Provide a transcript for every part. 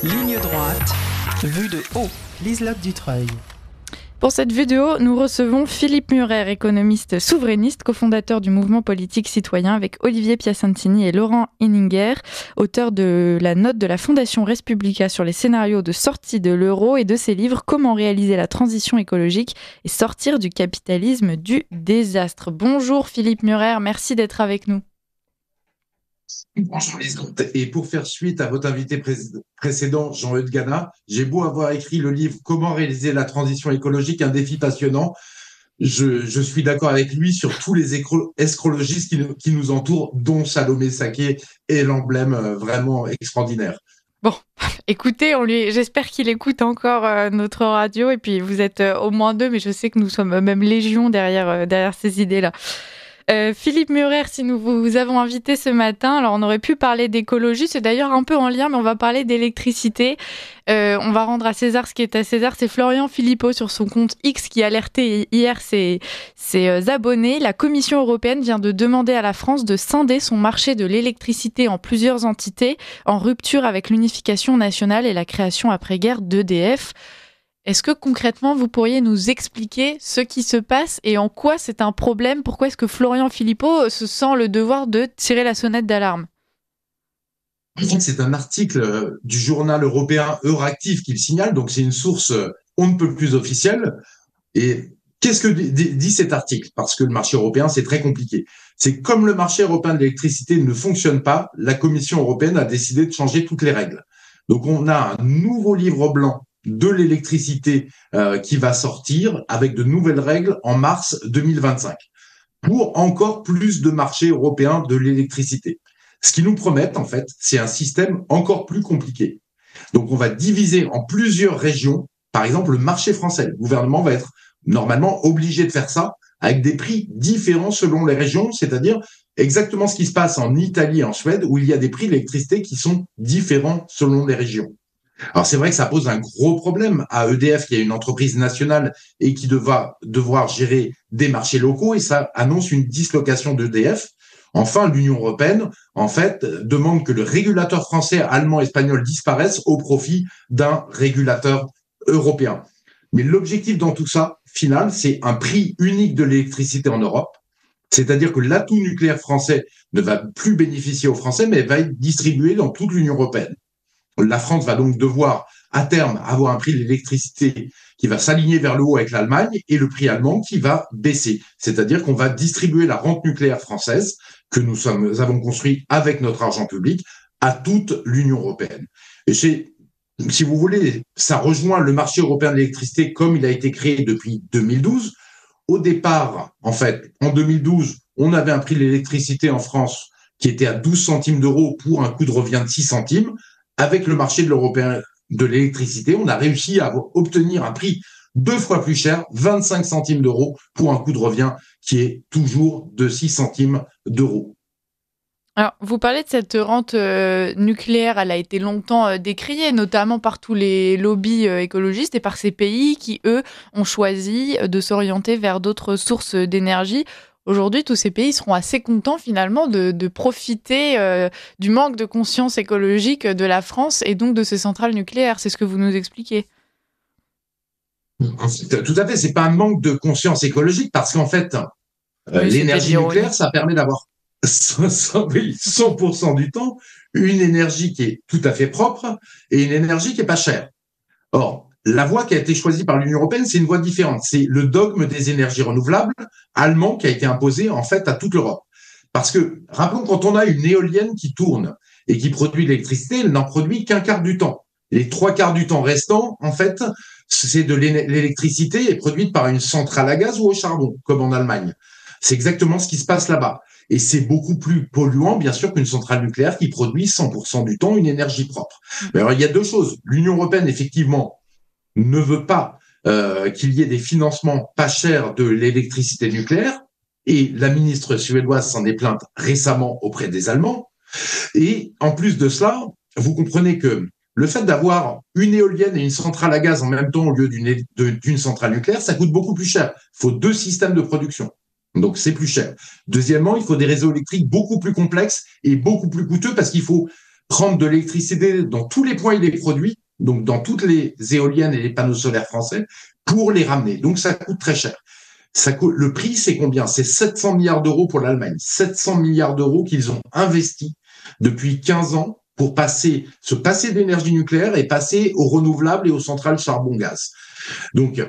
Ligne droite, vue de haut, Liselotte Dutreuil. Pour cette vidéo, nous recevons Philippe Murer, économiste souverainiste, cofondateur du mouvement politique citoyen, avec Olivier Piacentini et Laurent Henninger, auteur de la note de la Fondation Respublica sur les scénarios de sortie de l'euro et de ses livres Comment réaliser la transition écologique et sortir du capitalisme du désastre. Bonjour Philippe Murer, merci d'être avec nous. Bonjour Liselotte. Et pour faire suite à votre invité précédent, Jean-Eudes Gana, j'ai beau avoir écrit le livre Comment réaliser la transition écologique, un défi passionnant. Je suis d'accord avec lui sur tous les escrologistes qui nous entourent, dont Salomé Saké est l'emblème vraiment extraordinaire. Bon, écoutez, j'espère qu'il écoute encore notre radio, et puis vous êtes au moins deux, mais je sais que nous sommes même légion derrière ces idées-là. Philippe Murer, si nous vous avons invité ce matin, alors on aurait pu parler d'écologie, c'est d'ailleurs un peu en lien, mais on va parler d'électricité. On va rendre à César ce qui est à César. C'est Florian Philippot sur son compte X qui alertait hier ses abonnés. La Commission européenne vient de demander à la France de scinder son marché de l'électricité en plusieurs entités, en rupture avec l'unification nationale et la création après-guerre d'EDF. Est-ce que concrètement, vous pourriez nous expliquer ce qui se passe et en quoi c'est un problème? Pourquoi est-ce que Florian Philippot se sent le devoir de tirer la sonnette d'alarme? C'est un article du journal européen Euractiv qui le signale, donc c'est une source on ne peut plus officielle. Et qu'est-ce que dit cet article? Parce que le marché européen, c'est très compliqué. C'est comme le marché européen de l'électricité ne fonctionne pas, la Commission européenne a décidé de changer toutes les règles. Donc on a un nouveau livre blanc de l'électricité qui va sortir avec de nouvelles règles en mars 2025 pour encore plus de marché européen de l'électricité. Ce qu'ils nous promettent, en fait, c'est un système encore plus compliqué. Donc, on va diviser en plusieurs régions. Par exemple, le marché français. Le gouvernement va être normalement obligé de faire ça avec des prix différents selon les régions, c'est-à-dire exactement ce qui se passe en Italie et en Suède, où il y a des prix de l'électricité qui sont différents selon les régions. Alors, c'est vrai que ça pose un gros problème à EDF, qui est une entreprise nationale et qui devoir gérer des marchés locaux, et ça annonce une dislocation d'EDF. Enfin, l'Union européenne, en fait, demande que le régulateur français, allemand, espagnol disparaisse au profit d'un régulateur européen. Mais l'objectif dans tout ça, final, c'est un prix unique de l'électricité en Europe. C'est-à-dire que l'atout nucléaire français ne va plus bénéficier aux Français, mais va être distribué dans toute l'Union européenne. La France va donc devoir, à terme, avoir un prix de l'électricité qui va s'aligner vers le haut avec l'Allemagne et le prix allemand qui va baisser. C'est-à-dire qu'on va distribuer la rente nucléaire française que nous avons construite avec notre argent public à toute l'Union européenne. Et si vous voulez, ça rejoint le marché européen de l'électricité comme il a été créé depuis 2012. Au départ, en fait, en 2012, on avait un prix de l'électricité en France qui était à 12 centimes d'euros pour un coût de revient de 6 centimes. Avec le marché de l'européen de l'électricité, on a réussi à obtenir un prix 2 fois plus cher, 25 centimes d'euros, pour un coût de revient qui est toujours de 6 centimes d'euros. Alors, vous parlez de cette rente nucléaire, elle a été longtemps décriée, notamment par tous les lobbies écologistes et par ces pays qui, eux, ont choisi de s'orienter vers d'autres sources d'énergie. Aujourd'hui, tous ces pays seront assez contents finalement de profiter du manque de conscience écologique de la France et donc de ces centrales nucléaires. C'est ce que vous nous expliquez. Tout à fait, c'est pas un manque de conscience écologique parce qu'en fait, l'énergie nucléaire, ça permet d'avoir 100% du temps une énergie qui est tout à fait propre et une énergie qui est pas chère. Or, la voie qui a été choisie par l'Union européenne, c'est une voie différente. C'est le dogme des énergies renouvelables allemand qui a été imposé en fait à toute l'Europe. Parce que, rappelons, quand on a une éolienne qui tourne et qui produit de l'électricité, elle n'en produit qu'un quart du temps. Les 3/4 du temps restant, en fait, c'est de l'électricité produite par une centrale à gaz ou au charbon, comme en Allemagne. C'est exactement ce qui se passe là-bas. Et c'est beaucoup plus polluant, bien sûr, qu'une centrale nucléaire qui produit 100% du temps une énergie propre. Mais alors, il y a deux choses. L'Union européenne, effectivement, ne veut pas qu'il y ait des financements pas chers de l'électricité nucléaire. Et la ministre suédoise s'en est plainte récemment auprès des Allemands. Et en plus de cela, vous comprenez que le fait d'avoir une éolienne et une centrale à gaz en même temps au lieu d'une centrale nucléaire, ça coûte beaucoup plus cher. Il faut 2 systèmes de production. Donc, c'est plus cher. Deuxièmement, il faut des réseaux électriques beaucoup plus complexes et beaucoup plus coûteux parce qu'il faut prendre de l'électricité dans tous les points où il est produit, donc dans toutes les éoliennes et les panneaux solaires français, pour les ramener. Donc ça coûte très cher. Le prix, c'est combien? C'est 700 milliards d'euros pour l'Allemagne. 700 milliards d'euros qu'ils ont investis depuis 15 ans pour se passer d'énergie nucléaire et passer aux renouvelables et aux centrales charbon-gaz. Donc,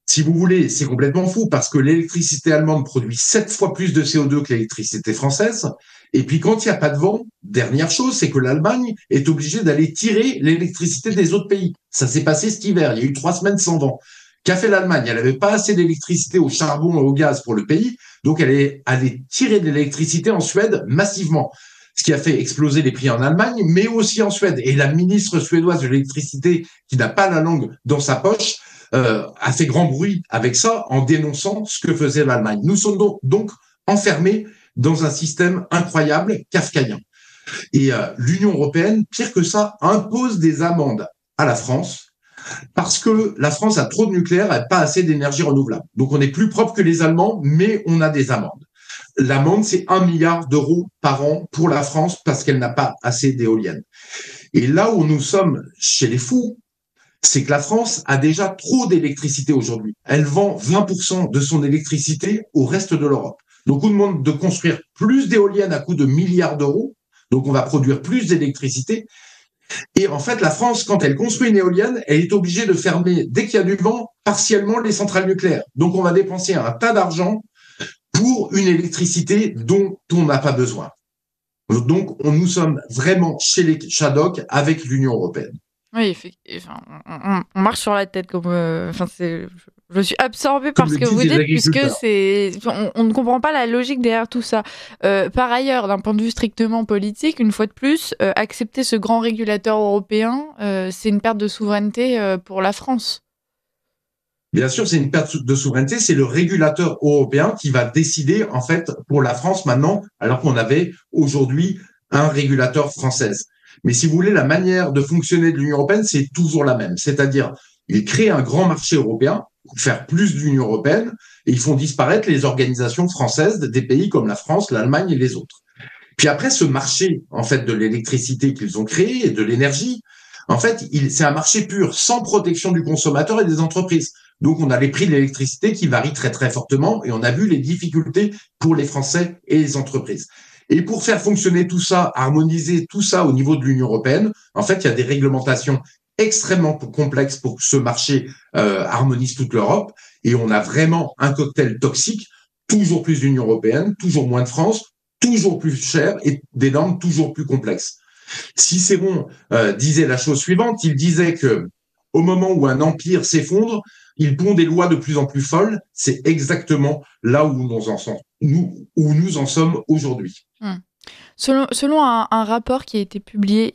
si vous voulez, c'est complètement fou parce que l'électricité allemande produit 7 fois plus de CO2 que l'électricité française. Et puis, quand il n'y a pas de vent, dernière chose, c'est que l'Allemagne est obligée d'aller tirer l'électricité des autres pays. Ça s'est passé cet hiver. Il y a eu 3 semaines sans vent. Qu'a fait l'Allemagne? Elle n'avait pas assez d'électricité au charbon et au gaz pour le pays. Donc, elle est allée tirer de l'électricité en Suède massivement. Ce qui a fait exploser les prix en Allemagne, mais aussi en Suède. Et la ministre suédoise de l'électricité, qui n'a pas la langue dans sa poche, a fait grand bruit avec ça en dénonçant ce que faisait l'Allemagne. Nous sommes donc enfermés dans un système incroyable, kafkaïen. Et l'Union européenne, pire que ça, impose des amendes à la France parce que la France a trop de nucléaire et pas assez d'énergie renouvelable. Donc on est plus propre que les Allemands, mais on a des amendes. L'amende, c'est 1 milliard d'euros par an pour la France parce qu'elle n'a pas assez d'éoliennes. Et là où nous sommes chez les fous, c'est que la France a déjà trop d'électricité aujourd'hui. Elle vend 20% de son électricité au reste de l'Europe. Donc on demande de construire plus d'éoliennes à coût de milliards d'euros. Donc on va produire plus d'électricité. Et en fait, la France, quand elle construit une éolienne, elle est obligée de fermer, dès qu'il y a du vent, partiellement les centrales nucléaires. Donc on va dépenser un tas d'argent pour une électricité dont on n'a pas besoin. Donc nous sommes vraiment chez les Shadocks avec l'Union européenne. Oui, on marche sur la tête comme. Je suis absorbée par ce que vous dites, puisque on ne comprend pas la logique derrière tout ça. Par ailleurs, d'un point de vue strictement politique, une fois de plus, accepter ce grand régulateur européen, c'est une perte de souveraineté pour la France. Bien sûr, c'est une perte de souveraineté. C'est le régulateur européen qui va décider, en fait, pour la France maintenant, alors qu'on avait aujourd'hui un régulateur français. Mais si vous voulez, la manière de fonctionner de l'Union européenne, c'est toujours la même. C'est-à-dire, ils créent un grand marché européen pour faire plus d'Union européenne et ils font disparaître les organisations françaises des pays comme la France, l'Allemagne et les autres. Puis après, ce marché, en fait, de l'électricité qu'ils ont créé et de l'énergie, en fait, c'est un marché pur, sans protection du consommateur et des entreprises. Donc, on a les prix de l'électricité qui varient très, très fortement et on a vu les difficultés pour les Français et les entreprises. Et pour faire fonctionner tout ça, harmoniser tout ça au niveau de l'Union européenne, en fait, il y a des réglementations extrêmement complexes pour que ce marché harmonise toute l'Europe. Et on a vraiment un cocktail toxique, toujours plus d'Union européenne, toujours moins de France, toujours plus cher et des normes toujours plus complexes. Cicéron disait la chose suivante, il disait que au moment où un empire s'effondre, il pond des lois de plus en plus folles. C'est exactement là où nous en sommes aujourd'hui. Selon un rapport qui a été publié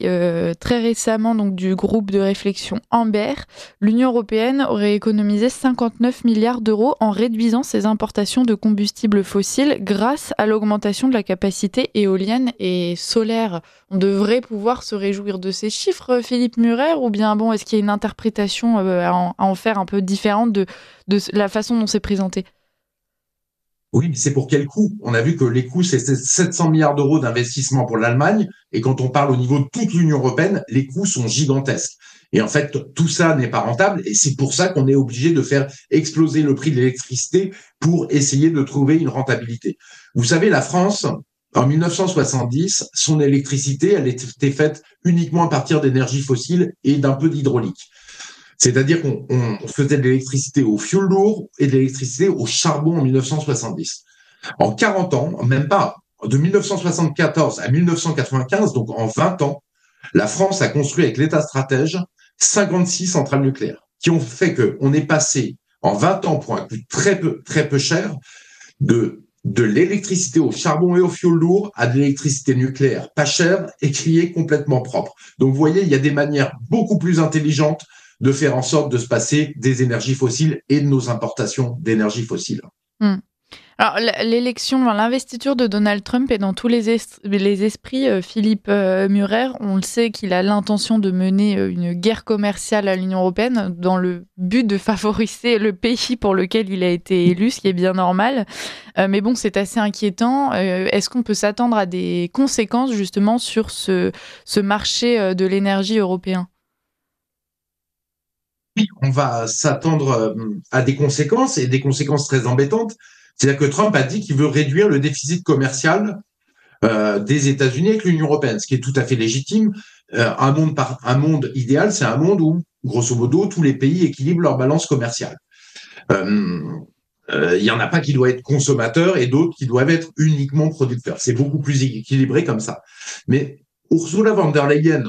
très récemment donc du groupe de réflexion Amber, l'Union européenne aurait économisé 59 milliards d'euros en réduisant ses importations de combustibles fossiles grâce à l'augmentation de la capacité éolienne et solaire. On devrait pouvoir se réjouir de ces chiffres, Philippe Murer, ou bien bon, est-ce qu'il y a une interprétation à en faire un peu différente de la façon dont c'est présenté ? Oui, mais c'est pour quel coût? On a vu que les coûts, c'est 700 milliards d'euros d'investissement pour l'Allemagne. Et quand on parle au niveau de toute l'Union européenne, les coûts sont gigantesques. Et en fait, tout ça n'est pas rentable. Et c'est pour ça qu'on est obligé de faire exploser le prix de l'électricité pour essayer de trouver une rentabilité. Vous savez, la France, en 1970, son électricité, elle était faite uniquement à partir d'énergie fossile et d'un peu d'hydraulique. C'est-à-dire qu'on faisait de l'électricité au fioul lourd et de l'électricité au charbon en 1970. En 40 ans, même pas, de 1974 à 1995, donc en 20 ans, la France a construit avec l'État stratège 56 centrales nucléaires qui ont fait qu'on est passé en 20 ans pour un coût très peu cher de l'électricité au charbon et au fioul lourd à de l'électricité nucléaire pas chère et qui est complètement propre. Donc vous voyez, il y a des manières beaucoup plus intelligentes de faire en sorte de se passer des énergies fossiles et de nos importations d'énergie fossile. Alors, l'investiture de Donald Trump est dans tous les esprits. Philippe Murer, on le sait qu'il a l'intention de mener une guerre commerciale à l'Union européenne dans le but de favoriser le pays pour lequel il a été élu, ce qui est bien normal. Mais bon, c'est assez inquiétant. Est-ce qu'on peut s'attendre à des conséquences justement sur ce marché de l'énergie européen ? Oui, on va s'attendre à des conséquences et des conséquences très embêtantes. C'est-à-dire que Trump a dit qu'il veut réduire le déficit commercial des États-Unis avec l'Union européenne, ce qui est tout à fait légitime. Un monde idéal, c'est un monde où, grosso modo, tous les pays équilibrent leur balance commerciale. Il y en a pas qui doivent être consommateurs et d'autres qui doivent être uniquement producteurs. C'est beaucoup plus équilibré comme ça. Mais Ursula von der Leyen,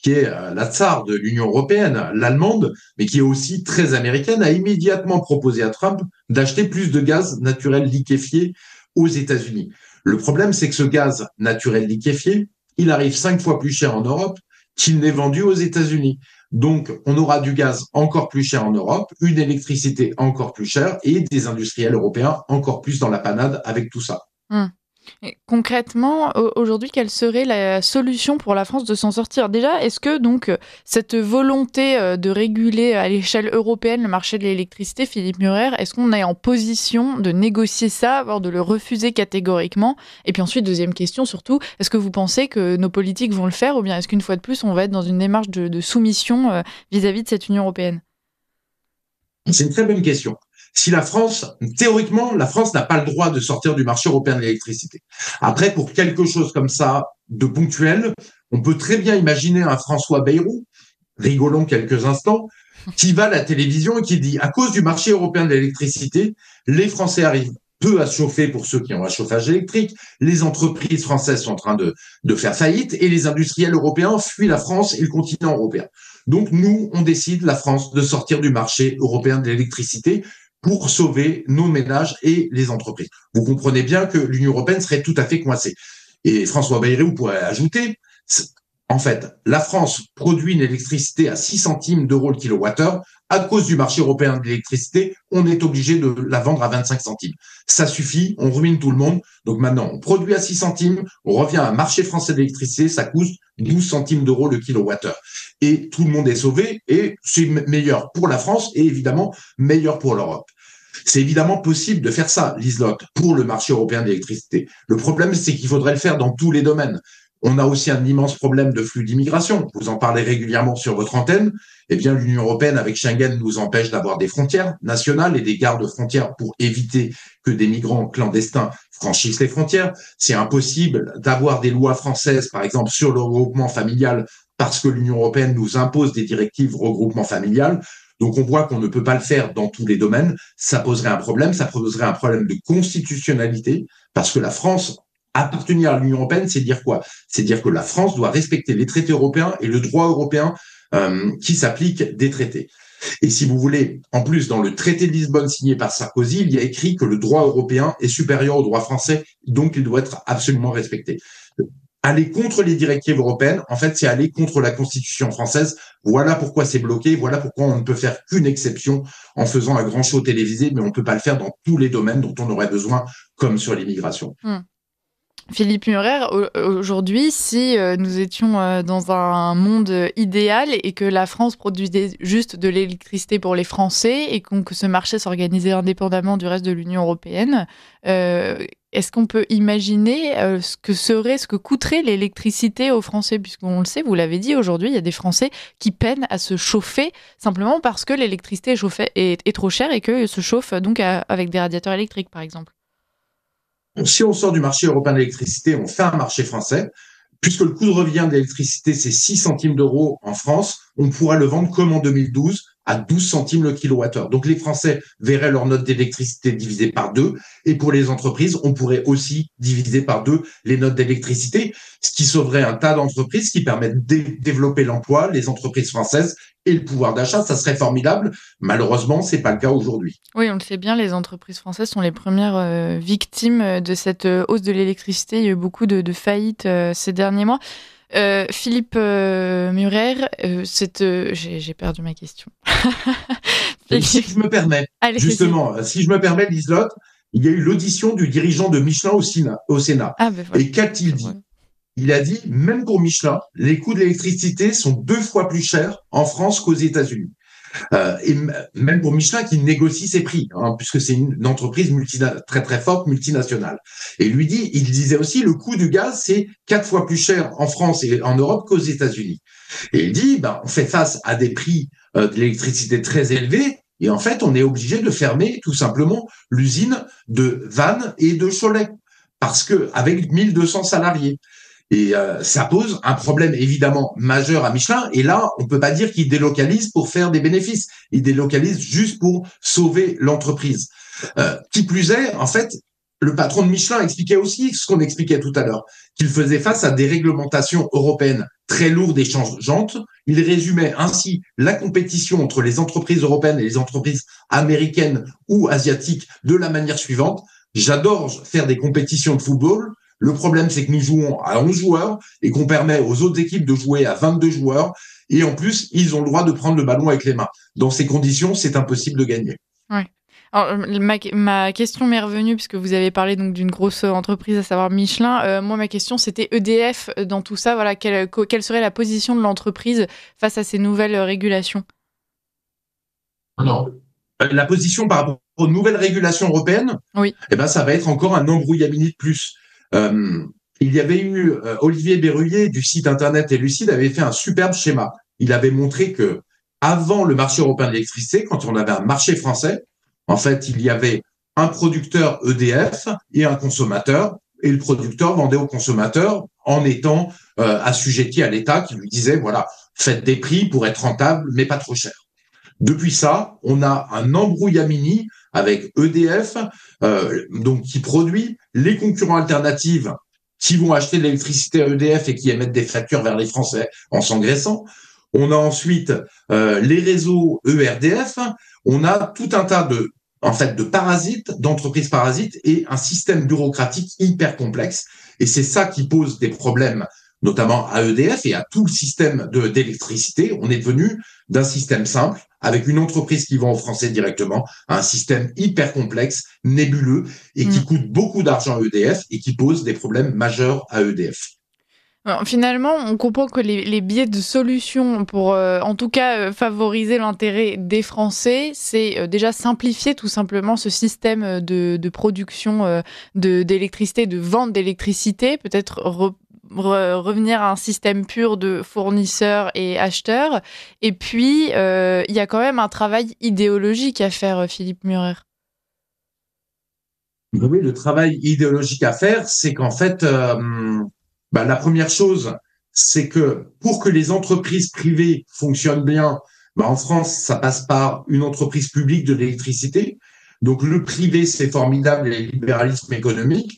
qui est la tsar de l'Union européenne, l'allemande, mais qui est aussi très américaine, a immédiatement proposé à Trump d'acheter plus de gaz naturel liquéfié aux États-Unis. Le problème, c'est que ce gaz naturel liquéfié, il arrive 5 fois plus cher en Europe qu'il n'est vendu aux États-Unis. Donc, on aura du gaz encore plus cher en Europe, une électricité encore plus chère et des industriels européens encore plus dans la panade avec tout ça. Et concrètement, aujourd'hui, quelle serait la solution pour la France de s'en sortir ? Déjà, est-ce que donc cette volonté de réguler à l'échelle européenne le marché de l'électricité, Philippe Murer, est-ce qu'on est en position de négocier ça, voire de le refuser catégoriquement ? Et puis ensuite, deuxième question surtout, est-ce que vous pensez que nos politiques vont le faire ou bien est-ce qu'une fois de plus, on va être dans une démarche de soumission vis-à-vis de cette Union européenne ? C'est une très bonne question. Si théoriquement, la France n'a pas le droit de sortir du marché européen de l'électricité. Après, pour quelque chose comme ça, de ponctuel, on peut très bien imaginer un François Bayrou, rigolons quelques instants, qui va à la télévision et qui dit, à cause du marché européen de l'électricité, les Français arrivent peu à se chauffer pour ceux qui ont un chauffage électrique, les entreprises françaises sont en train de faire faillite et les industriels européens fuient la France et le continent européen. Donc, nous, on décide, la France, de sortir du marché européen de l'électricité pour sauver nos ménages et les entreprises. Vous comprenez bien que l'Union européenne serait tout à fait coincée. Et François Bayrou pourrait ajouter, en fait, la France produit une électricité à 6 centimes d'euros le kilowattheure. À cause du marché européen de l'électricité, on est obligé de la vendre à 25 centimes. Ça suffit, on ruine tout le monde. Donc maintenant, on produit à 6 centimes, on revient à un marché français de l'électricité, ça coûte 12 centimes d'euros le kilowattheure. Et tout le monde est sauvé et c'est meilleur pour la France et évidemment meilleur pour l'Europe. C'est évidemment possible de faire ça, Liselotte, pour le marché européen de l'électricité. Le problème, c'est qu'il faudrait le faire dans tous les domaines. On a aussi un immense problème de flux d'immigration. Vous en parlez régulièrement sur votre antenne. Eh bien, l'Union européenne, avec Schengen, nous empêche d'avoir des frontières nationales et des gardes frontières pour éviter que des migrants clandestins franchissent les frontières. C'est impossible d'avoir des lois françaises, par exemple, sur le regroupement familial, parce que l'Union européenne nous impose des directives regroupement familial. Donc, on voit qu'on ne peut pas le faire dans tous les domaines. Ça poserait un problème. Ça poserait un problème de constitutionnalité, parce que la France, appartenir à l'Union européenne, c'est dire quoi ? C'est dire que la France doit respecter les traités européens et le droit européen qui s'applique des traités. Et si vous voulez, en plus, dans le traité de Lisbonne signé par Sarkozy, il y a écrit que le droit européen est supérieur au droit français, donc il doit être absolument respecté. Aller contre les directives européennes, en fait, c'est aller contre la Constitution française. Voilà pourquoi c'est bloqué. Voilà pourquoi on ne peut faire qu'une exception en faisant un grand show télévisé, mais on ne peut pas le faire dans tous les domaines dont on aurait besoin, comme sur l'immigration. Philippe Murer, aujourd'hui, si nous étions dans un monde idéal et que la France produisait juste de l'électricité pour les Français et que ce marché s'organisait indépendamment du reste de l'Union européenne, est-ce qu'on peut imaginer ce que coûterait l'électricité aux Français ? Puisqu'on le sait, vous l'avez dit, aujourd'hui, il y a des Français qui peinent à se chauffer simplement parce que l'électricité est trop chère et qu'ils se chauffent donc avec des radiateurs électriques, par exemple. Si on sort du marché européen de l'électricité, on fait un marché français. Puisque le coût de revient de l'électricité, c'est 6 centimes d'euros en France, on pourra le vendre comme en 2012 à 12 centimes le kilowattheure. Donc les Français verraient leur note d'électricité divisée par 2. Et pour les entreprises, on pourrait aussi diviser par 2 les notes d'électricité, ce qui sauverait un tas d'entreprises, qui permet de développer l'emploi, les entreprises françaises et le pouvoir d'achat. Ça serait formidable. Malheureusement, c'est pas le cas aujourd'hui. Oui, on le sait bien, les entreprises françaises sont les premières victimes de cette hausse de l'électricité. Il y a eu beaucoup de faillites ces derniers mois. Philippe Murer, j'ai perdu ma question. Si je me permets, Allez, justement, si je me permets, Liselotte, il y a eu l'audition du dirigeant de Michelin au Sénat. Ah, ben voilà. Et qu'a-t-il dit? Il a dit, même pour Michelin, les coûts de l'électricité sont 2 fois plus chers en France qu'aux États-Unis. Et même pour Michelin qui négocie ses prix, hein, puisque c'est une entreprise très très forte, multinationale. Et il disait aussi, le coût du gaz, c'est 4 fois plus cher en France et en Europe qu'aux États-Unis. Et il dit, on fait face à des prix de l'électricité très élevés, et en fait, on est obligé de fermer tout simplement l'usine de Vannes et de Cholet, parce que avec 1200 salariés. Et ça pose un problème évidemment majeur à Michelin. Et là, on peut pas dire qu'il délocalise pour faire des bénéfices. Il délocalise juste pour sauver l'entreprise. Qui plus est, en fait, le patron de Michelin expliquait aussi ce qu'on expliquait tout à l'heure, qu'il faisait face à des réglementations européennes très lourdes et changeantes. Il résumait ainsi la compétition entre les entreprises européennes et les entreprises américaines ou asiatiques de la manière suivante. J'adore faire des compétitions de football. Le problème, c'est que nous jouons à 11 joueurs et qu'on permet aux autres équipes de jouer à 22 joueurs. Et en plus, ils ont le droit de prendre le ballon avec les mains. Dans ces conditions, c'est impossible de gagner. Ouais. Alors, ma question m'est revenue puisque vous avez parlé donc d'une grosse entreprise, à savoir Michelin. Moi, ma question, c'était EDF dans tout ça. Voilà, quelle serait la position de l'entreprise face à ces nouvelles régulations? Alors, la position par rapport aux nouvelles régulations européennes, oui. Ça va être encore un embrouillamini de plus. Il y avait eu Olivier Berruyer du site internet Elucide avait fait un superbe schéma. Il avait montré que avant le marché européen de l'électricité, quand on avait un marché français, en fait, il y avait un producteur EDF et un consommateur, et le producteur vendait au consommateur en étant assujetti à l'État qui lui disait, voilà, faites des prix pour être rentable, mais pas trop cher. Depuis ça, on a un embrouillamini avec EDF, donc qui produit les concurrents alternatifs qui vont acheter de l'électricité à EDF et qui émettent des factures vers les Français en s'engraissant. On a ensuite les réseaux ERDF. On a tout un tas de parasites, d'entreprises parasites et un système bureaucratique hyper complexe. Et c'est ça qui pose des problèmes, notamment à EDF et à tout le système d'électricité. On est devenu d'un système simple, avec une entreprise qui vend aux Français directement, à un système hyper complexe, nébuleux, et qui coûte beaucoup d'argent à EDF et qui pose des problèmes majeurs à EDF. Alors, finalement, on comprend que les biais de solution pour, en tout cas, favoriser l'intérêt des Français, c'est déjà simplifier tout simplement ce système de production d'électricité, de vente d'électricité, peut-être revenir à un système pur de fournisseurs et acheteurs. Et puis, il y a quand même un travail idéologique à faire, Philippe Murer. Oui, le travail idéologique à faire, c'est qu'en fait, la première chose, c'est que pour que les entreprises privées fonctionnent bien, en France, ça passe par une entreprise publique de l'électricité. Donc le privé, c'est formidable, et le libéralisme économique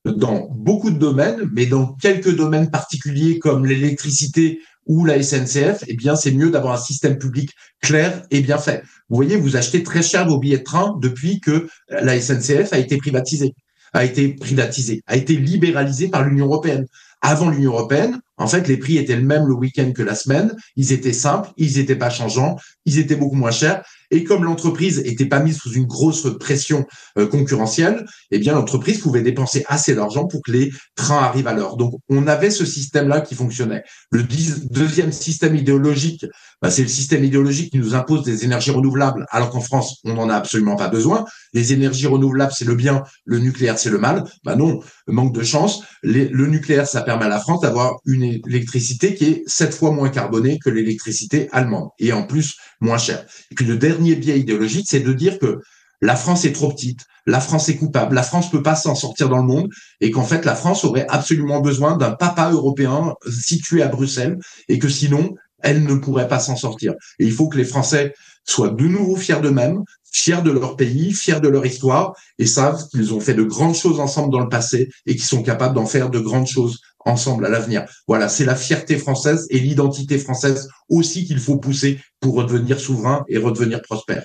dans beaucoup de domaines, mais dans quelques domaines particuliers comme l'électricité ou la SNCF, eh bien, c'est mieux d'avoir un système public clair et bien fait. Vous voyez, vous achetez très cher vos billets de train depuis que la SNCF a été privatisée, a été libéralisée par l'Union européenne. Avant l'Union européenne, en fait, les prix étaient les mêmes le week-end que la semaine. Ils étaient simples, ils n'étaient pas changeants, ils étaient beaucoup moins chers. Et comme l'entreprise n'était pas mise sous une grosse pression concurrentielle, eh bien, l'entreprise pouvait dépenser assez d'argent pour que les trains arrivent à l'heure. Donc, on avait ce système-là qui fonctionnait. Le deuxième système idéologique, c'est le système idéologique qui nous impose des énergies renouvelables, alors qu'en France, on n'en a absolument pas besoin. Les énergies renouvelables, c'est le bien, le nucléaire, c'est le mal. Non, manque de chance. Le nucléaire, ça permet à la France d'avoir une électricité qui est 7 fois moins carbonée que l'électricité allemande, et en plus moins chère. Et puis le dernier biais idéologique, c'est de dire que la France est trop petite, la France est coupable, la France peut pas s'en sortir dans le monde, et qu'en fait la France aurait absolument besoin d'un papa européen situé à Bruxelles, et que sinon elle ne pourrait pas s'en sortir. Et il faut que les Français soient de nouveau fiers d'eux-mêmes, fiers de leur pays, fiers de leur histoire, et savent qu'ils ont fait de grandes choses ensemble dans le passé et qu'ils sont capables d'en faire de grandes choses ensemble à l'avenir. Voilà, c'est la fierté française et l'identité française aussi qu'il faut pousser pour redevenir souverain et redevenir prospère.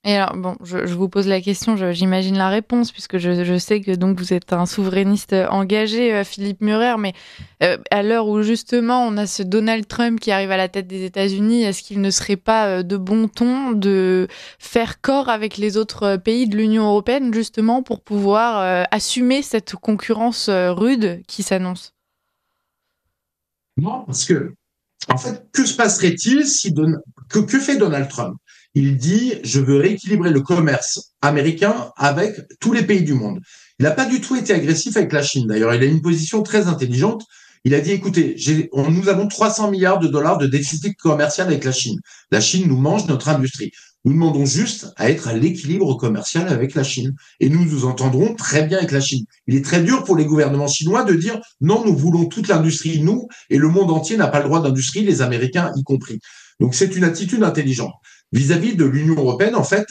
Et alors, bon, je vous pose la question, j'imagine la réponse, puisque je sais que donc vous êtes un souverainiste engagé, Philippe Murer, mais à l'heure où justement on a ce Donald Trump qui arrive à la tête des États-Unis, est-ce qu'il ne serait pas de bon ton de faire corps avec les autres pays de l'Union européenne, justement, pour pouvoir assumer cette concurrence rude qui s'annonce? Non, parce que, en fait, que se passerait-il si que fait Donald Trump? Il dit, je veux rééquilibrer le commerce américain avec tous les pays du monde. Il n'a pas du tout été agressif avec la Chine. D'ailleurs, il a une position très intelligente. Il a dit, écoutez, nous avons 300 milliards de dollars de déficit commercial avec la Chine. La Chine nous mange notre industrie. Nous demandons juste à être à l'équilibre commercial avec la Chine. Et nous nous entendrons très bien avec la Chine. Il est très dur pour les gouvernements chinois de dire, non, nous voulons toute l'industrie, nous, et le monde entier n'a pas le droit d'industrie, les Américains y compris. Donc c'est une attitude intelligente. Vis-à-vis de l'Union européenne, en fait,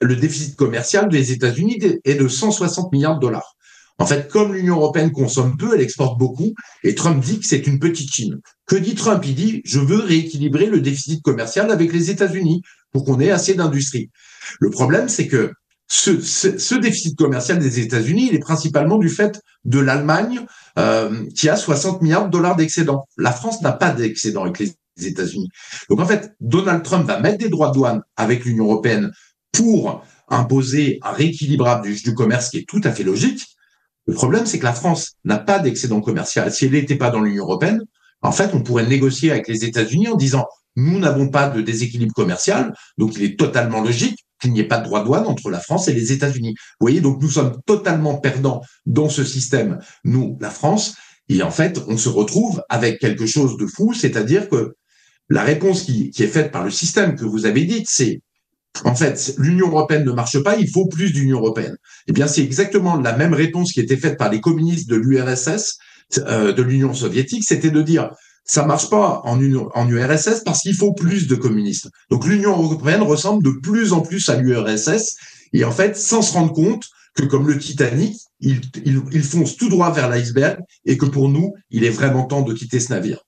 le déficit commercial des États-Unis est de 160 milliards de dollars. En fait, comme l'Union européenne consomme peu, elle exporte beaucoup, et Trump dit que c'est une petite Chine. Que dit Trump? Il dit, je veux rééquilibrer le déficit commercial avec les États-Unis pour qu'on ait assez d'industrie. Le problème, c'est que ce déficit commercial des États-Unis, il est principalement du fait de l'Allemagne, qui a 60 milliards de dollars d'excédent. La France n'a pas d'excédent avec les États-Unis. Donc en fait, Donald Trump va mettre des droits de douane avec l'Union européenne pour imposer un rééquilibrage du commerce qui est tout à fait logique. Le problème, c'est que la France n'a pas d'excédent commercial. Si elle n'était pas dans l'Union européenne, en fait, on pourrait négocier avec les États-Unis en disant, nous n'avons pas de déséquilibre commercial, donc il est totalement logique qu'il n'y ait pas de droit de douane entre la France et les États-Unis. Vous voyez, donc nous sommes totalement perdants dans ce système, nous, la France, et en fait, on se retrouve avec quelque chose de fou, c'est-à-dire que la réponse qui est faite par le système que vous avez dit, c'est en fait, l'Union européenne ne marche pas, il faut plus d'Union européenne. Eh bien, c'est exactement la même réponse qui était faite par les communistes de l'URSS, de l'Union soviétique, c'était de dire ça marche pas en URSS parce qu'il faut plus de communistes. Donc l'Union européenne ressemble de plus en plus à l'URSS et en fait, sans se rendre compte que comme le Titanic, il fonce tout droit vers l'iceberg et que pour nous, il est vraiment temps de quitter ce navire.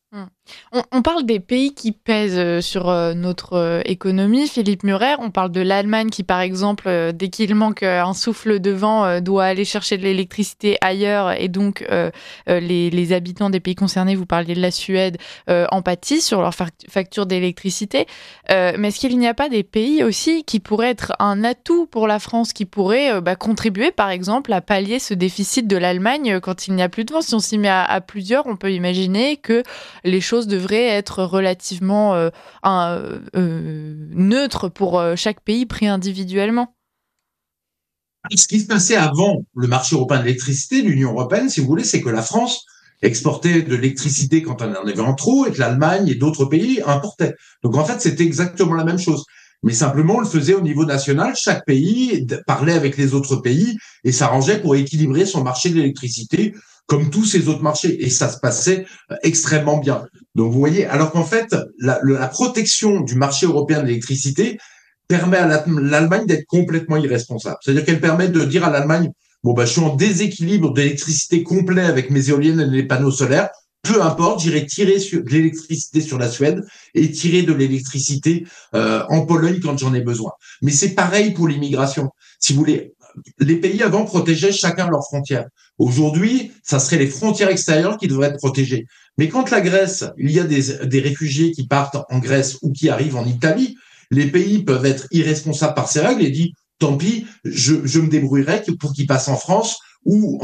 On parle des pays qui pèsent sur notre économie, Philippe Murer. On parle de l'Allemagne qui, par exemple, dès qu'il manque un souffle de vent, doit aller chercher de l'électricité ailleurs. Et donc, les habitants des pays concernés, vous parliez de la Suède, en pâtissent sur leur facture d'électricité. Mais est-ce qu'il n'y a pas des pays aussi qui pourraient être un atout pour la France, qui pourraient contribuer, par exemple, à pallier ce déficit de l'Allemagne quand il n'y a plus de vent? Si on s'y met à plusieurs, on peut imaginer que les choses devraient être relativement neutres pour chaque pays pris individuellement. Ce qui se passait avant le marché européen de l'électricité, l'Union européenne, si vous voulez, c'est que la France exportait de l'électricité quand on en avait en trop et que l'Allemagne et d'autres pays importaient. Donc en fait, c'était exactement la même chose. Mais simplement, on le faisait au niveau national. Chaque pays parlait avec les autres pays et s'arrangeait pour équilibrer son marché de l'électricité comme tous ces autres marchés. Et ça se passait extrêmement bien. Donc vous voyez, alors qu'en fait, la protection du marché européen de l'électricité permet à l'Allemagne d'être complètement irresponsable. C'est-à-dire qu'elle permet de dire à l'Allemagne, bon, je suis en déséquilibre d'électricité complet avec mes éoliennes et les panneaux solaires. Peu importe, j'irai tirer de l'électricité sur la Suède et tirer de l'électricité en Pologne quand j'en ai besoin. Mais c'est pareil pour l'immigration. Si vous voulez, les pays avant protégeaient chacun leurs frontières. Aujourd'hui, ça serait les frontières extérieures qui devraient être protégées. Mais quand la Grèce, il y a des réfugiés qui partent en Grèce ou qui arrivent en Italie, les pays peuvent être irresponsables par ces règles et disent tant pis, je me débrouillerai pour qu'ils passent en France ou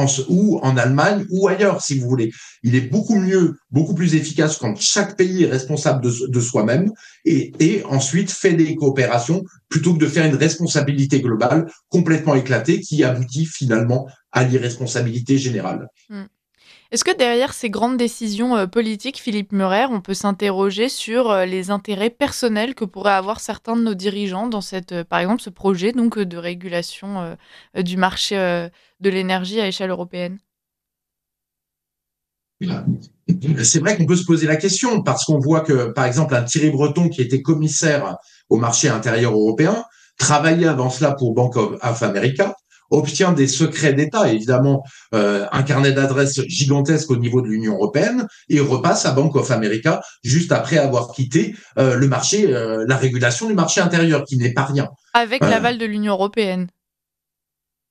en Allemagne ou ailleurs, si vous voulez. Il est beaucoup mieux, beaucoup plus efficace quand chaque pays est responsable de soi-même et ensuite fait des coopérations plutôt que de faire une responsabilité globale complètement éclatée qui aboutit finalement à l'irresponsabilité générale. Est-ce que derrière ces grandes décisions politiques, Philippe Murer, on peut s'interroger sur les intérêts personnels que pourraient avoir certains de nos dirigeants dans par exemple, ce projet donc, de régulation du marché de l'énergie à échelle européenne? C'est vrai qu'on peut se poser la question parce qu'on voit que, par exemple, un Thierry Breton qui était commissaire au marché intérieur européen travaillait avant cela pour Bank of America, obtient des secrets d'État, évidemment, un carnet d'adresses gigantesque au niveau de l'Union européenne, et repasse à Bank of America juste après avoir quitté le marché, la régulation du marché intérieur, qui n'est pas rien. Avec l'aval de l'Union européenne.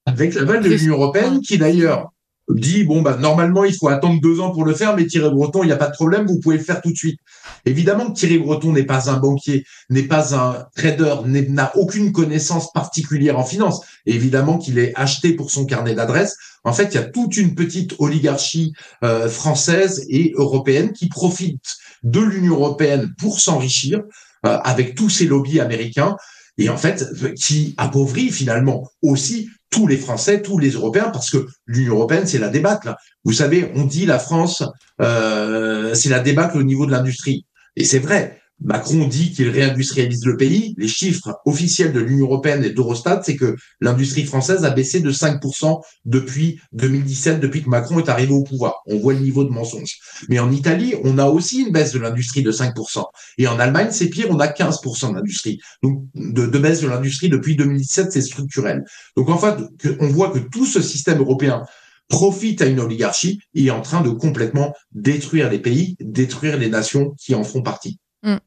Avec l'aval de l'Union européenne, qui d'ailleurs dit, bon, bah, normalement, il faut attendre 2 ans pour le faire, mais Thierry Breton, il n'y a pas de problème, vous pouvez le faire tout de suite. Évidemment que Thierry Breton n'est pas un banquier, n'est pas un trader, n'a aucune connaissance particulière en finance. Et évidemment qu'il est acheté pour son carnet d'adresses. En fait, il y a toute une petite oligarchie française et européenne qui profite de l'Union européenne pour s'enrichir avec tous ces lobbies américains et en fait, qui appauvrit finalement aussi tous les Français, tous les Européens, parce que l'Union européenne, c'est la débâcle. Vous savez, on dit la France, c'est la débâcle au niveau de l'industrie. Et c'est vrai. Macron dit qu'il réindustrialise le pays. Les chiffres officiels de l'Union européenne et d'Eurostat, c'est que l'industrie française a baissé de 5% depuis 2017, depuis que Macron est arrivé au pouvoir. On voit le niveau de mensonge. Mais en Italie, on a aussi une baisse de l'industrie de 5%. Et en Allemagne, c'est pire, on a 15% d'industrie. Donc, de baisse de l'industrie depuis 2017, c'est structurel. Donc, en fait, on voit que tout ce système européen profite à une oligarchie et est en train de complètement détruire les pays, détruire les nations qui en font partie. Mm.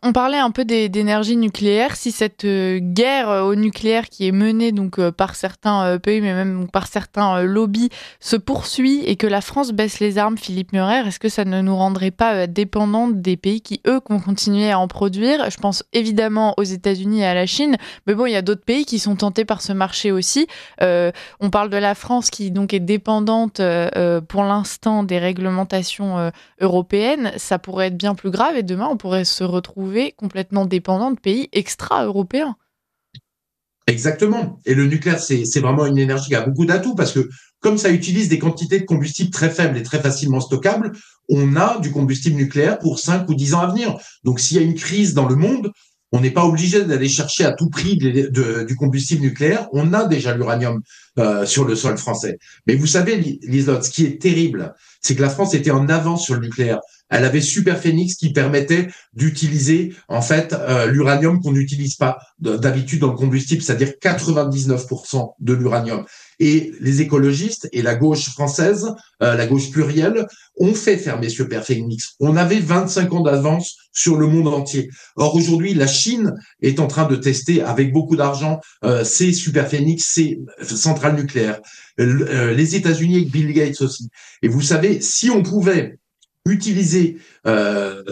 On parlait un peu d'énergie nucléaire. Si cette guerre au nucléaire qui est menée donc par certains pays, mais même par certains lobbies, se poursuit et que la France baisse les armes, Philippe Murer, est-ce que ça ne nous rendrait pas dépendants des pays qui, eux, vont continuer à en produire ? Je pense évidemment aux États-Unis et à la Chine, mais bon, il y a d'autres pays qui sont tentés par ce marché aussi. On parle de la France qui donc est dépendante pour l'instant des réglementations européennes. Ça pourrait être bien plus grave et demain, on pourrait se retrouver complètement dépendant de pays extra-européens. Exactement. Et le nucléaire, c'est vraiment une énergie qui a beaucoup d'atouts parce que comme ça utilise des quantités de combustible très faibles et très facilement stockables, on a du combustible nucléaire pour 5 ou 10 ans à venir. Donc s'il y a une crise dans le monde, on n'est pas obligé d'aller chercher à tout prix du combustible nucléaire. On a déjà l'uranium sur le sol français. Mais vous savez, Liselotte, ce qui est terrible, c'est que la France était en avance sur le nucléaire. Elle avait Superphénix qui permettait d'utiliser en fait l'uranium qu'on n'utilise pas d'habitude dans le combustible, c'est-à-dire 99% de l'uranium. Et les écologistes et la gauche française, la gauche plurielle, ont fait fermer Superphénix. On avait 25 ans d'avance sur le monde entier. Or aujourd'hui, la Chine est en train de tester avec beaucoup d'argent ses Superphénix, ses centrales nucléaires. Les États-Unis avec Bill Gates aussi. Et vous savez, si on pouvait utiliser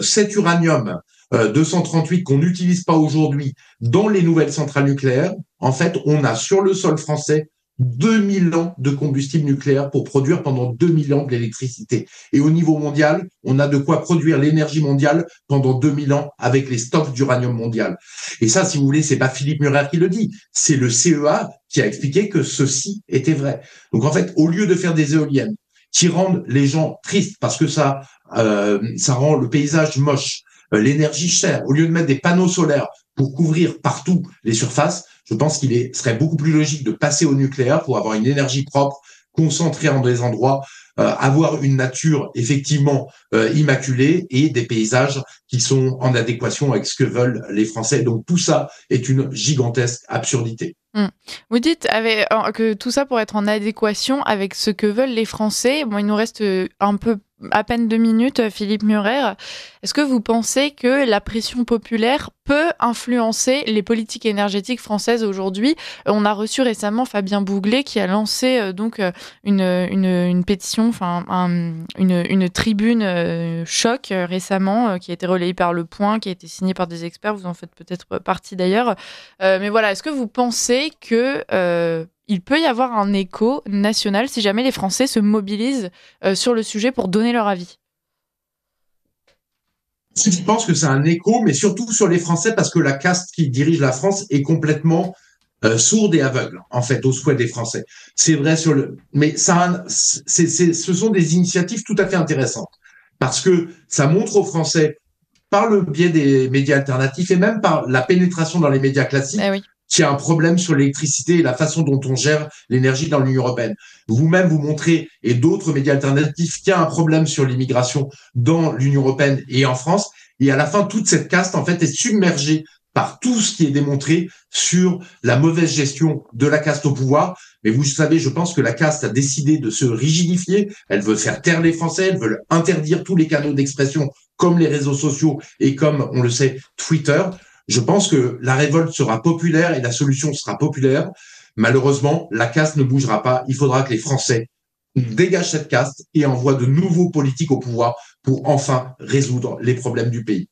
cet uranium 238 qu'on n'utilise pas aujourd'hui dans les nouvelles centrales nucléaires, en fait, on a sur le sol français 2000 ans de combustible nucléaire pour produire pendant 2000 ans de l'électricité. Et au niveau mondial, on a de quoi produire l'énergie mondiale pendant 2000 ans avec les stocks d'uranium mondial. Et ça, si vous voulez, c'est pas Philippe Murer qui le dit, c'est le CEA qui a expliqué que ceci était vrai. Donc en fait, au lieu de faire des éoliennes qui rendent les gens tristes parce que ça rend le paysage moche, l'énergie chère, au lieu de mettre des panneaux solaires pour couvrir partout les surfaces, je pense qu'il serait beaucoup plus logique de passer au nucléaire pour avoir une énergie propre, concentrée en des endroits, avoir une nature effectivement immaculée et des paysages qui sont en adéquation avec ce que veulent les Français. Donc tout ça est une gigantesque absurdité. Vous dites que tout ça pourrait être en adéquation avec ce que veulent les Français. Bon, il nous reste à peine 2 minutes, Philippe Murer. Est-ce que vous pensez que la pression populaire peut influencer les politiques énergétiques françaises aujourd'hui ? On a reçu récemment Fabien Bouglet qui a lancé donc une pétition, une tribune choc récemment qui a été relayée par Le Point, qui a été signée par des experts. Vous en faites peut-être partie d'ailleurs. Mais voilà, est-ce que vous pensez que il peut y avoir un écho national si jamais les Français se mobilisent sur le sujet pour donner leur avis? Je pense que c'est un écho, mais surtout sur les Français, parce que la caste qui dirige la France est complètement sourde et aveugle, en fait, aux souhaits des Français. C'est vrai mais ce sont des initiatives tout à fait intéressantes, parce que ça montre aux Français, par le biais des médias alternatifs et même par la pénétration dans les médias classiques, qu'il y a un problème sur l'électricité et la façon dont on gère l'énergie dans l'Union européenne. Vous-même, vous montrez, et d'autres médias alternatifs, qu'il y a un problème sur l'immigration dans l'Union européenne et en France. Et à la fin, toute cette caste, en fait, est submergée par tout ce qui est démontré sur la mauvaise gestion de la caste au pouvoir. Mais vous savez, je pense que la caste a décidé de se rigidifier. Elle veut faire taire les Français, elle veut interdire tous les canaux d'expression comme les réseaux sociaux et comme, on le sait, Twitter. Je pense que la révolte sera populaire et la solution sera populaire. Malheureusement, la caste ne bougera pas. Il faudra que les Français dégagent cette caste et envoient de nouveaux politiques au pouvoir pour enfin résoudre les problèmes du pays.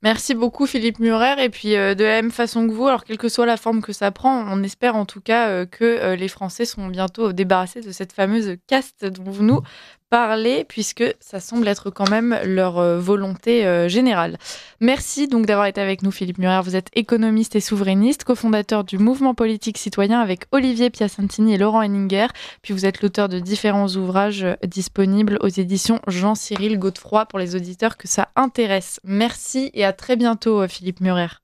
Merci beaucoup Philippe Murer, et puis de la même façon que vous, alors quelle que soit la forme que ça prend, on espère en tout cas que les Français seront bientôt débarrassés de cette fameuse caste dont vous nous parlez, puisque ça semble être quand même leur volonté générale. Merci donc d'avoir été avec nous Philippe Murer, vous êtes économiste et souverainiste, cofondateur du mouvement politique citoyen avec Olivier Piacentini et Laurent Henninger, puis vous êtes l'auteur de différents ouvrages disponibles aux éditions Jean-Cyril Godefroy pour les auditeurs que ça intéresse. Merci et à très bientôt Philippe Murer.